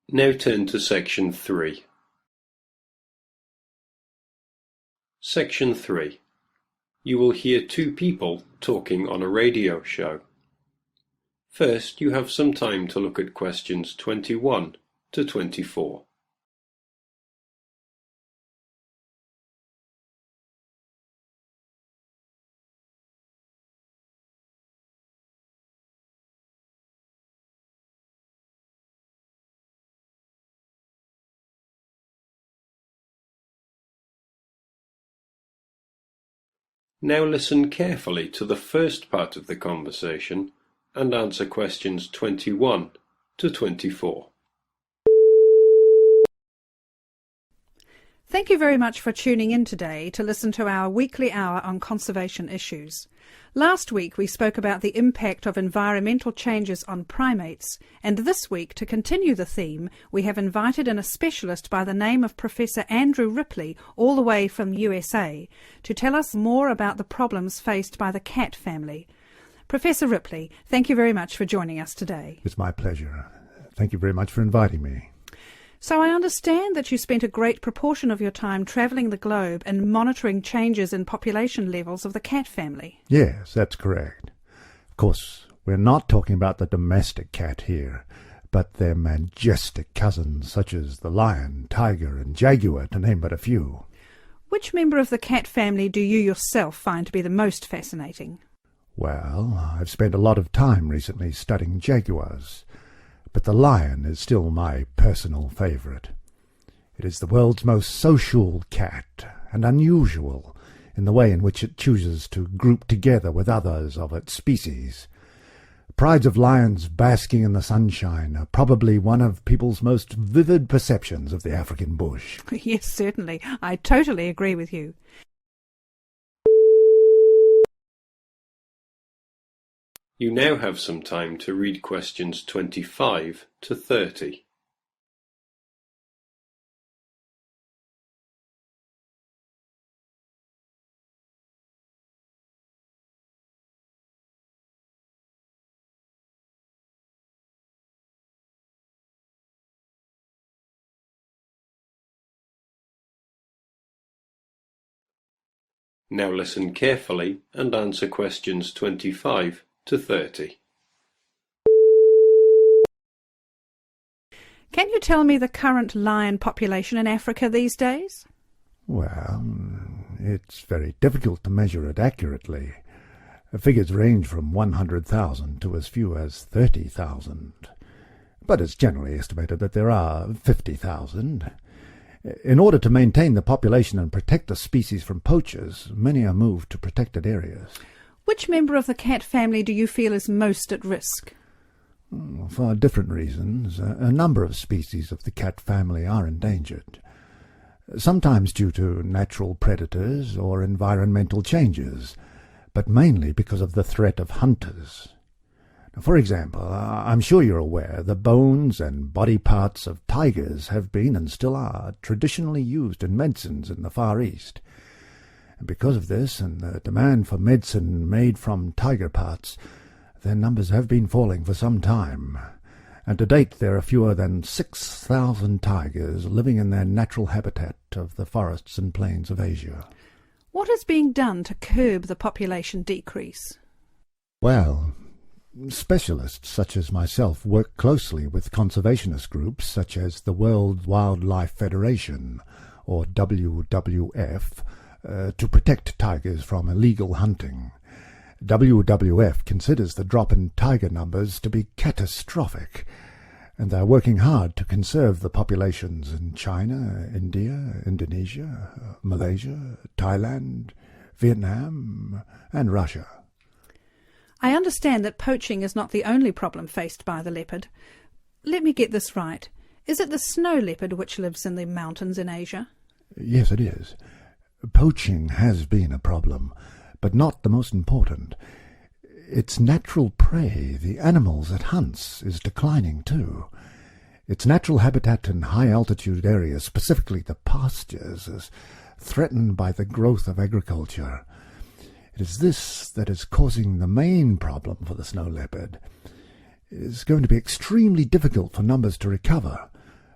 Now turn to Section 3. Section 3. You will hear two people talking on a radio show. First, you have some time to look at questions 21 to 24. Now listen carefully to the first part of the conversation and answer questions 21 to 24. Thank you very much for tuning in today to listen to our weekly hour on conservation issues. Last week we spoke about the impact of environmental changes on primates, and this week, to continue the theme, we have invited in a specialist by the name of Professor Andrew Ripley, all the way from USA, to tell us more about the problems faced by the cat family. Professor Ripley, thank you very much for joining us today. It's my pleasure. Thank you very much for inviting me. So I understand that you spent a great proportion of your time travelling the globe and monitoring changes in population levels of the cat family. Yes, that's correct. Of course, we're not talking about the domestic cat here, but their majestic cousins such as the lion, tiger and jaguar, to name but a few. Which member of the cat family do you yourself find to be the most fascinating? Well, I've spent a lot of time recently studying jaguars, but the lion is still my personal favourite. It is the world's most social cat, and unusual in the way in which it chooses to group together with others of its species. Prides of lions basking in the sunshine are probably one of people's most vivid perceptions of the African bush. Yes, certainly. I totally agree with you. You now have some time to read questions 25 to 30. Now listen carefully and answer questions 25 to 30. Can you tell me the current lion population in Africa these days? Well, it's very difficult to measure it accurately. Figures range from 100,000 to as few as 30,000. But it's generally estimated that there are 50,000. In order to maintain the population and protect the species from poachers, many are moved to protected areas. Which member of the cat family do you feel is most at risk? For different reasons, a number of species of the cat family are endangered, sometimes due to natural predators or environmental changes, but mainly because of the threat of hunters. For example, I'm sure you're aware the bones and body parts of tigers have been and still are traditionally used in medicines in the Far East. And because of this and the demand for medicine made from tiger parts, their numbers have been falling for some time, and to date there are fewer than 6,000 tigers living in their natural habitat of the forests and plains of Asia. What is being done to curb the population decrease? Well, specialists such as myself work closely with conservationist groups such as the World Wildlife Federation, or WWF, to protect tigers from illegal hunting. WWF considers the drop in tiger numbers to be catastrophic, and they're working hard to conserve the populations in China, India, Indonesia, Malaysia, Thailand, Vietnam, and Russia. I understand that poaching is not the only problem faced by the leopard. Let me get this right. Is it the snow leopard which lives in the mountains in Asia? Yes, it is. Poaching has been a problem, but not the most important. Its natural prey, the animals it hunts, is declining too. Its natural habitat in high-altitude areas, specifically the pastures, is threatened by the growth of agriculture. It is this that is causing the main problem for the snow leopard. It is going to be extremely difficult for numbers to recover,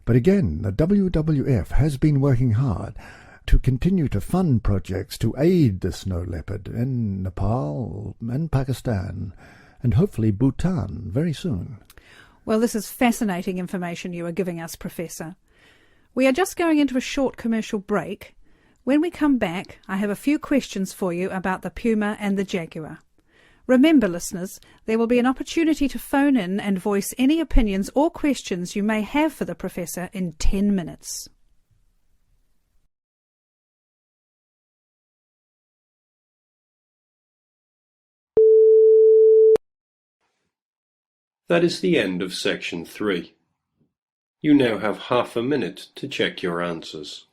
But again, the WWF has been working hard to continue to fund projects to aid the snow leopard in Nepal and Pakistan, and hopefully Bhutan very soon. Well, this is fascinating information you are giving us, Professor. We are just going into a short commercial break. When we come back, I have a few questions for you about the puma and the jaguar. Remember, listeners, there will be an opportunity to phone in and voice any opinions or questions you may have for the Professor in 10 minutes. That is the end of section 3. You now have half a minute to check your answers.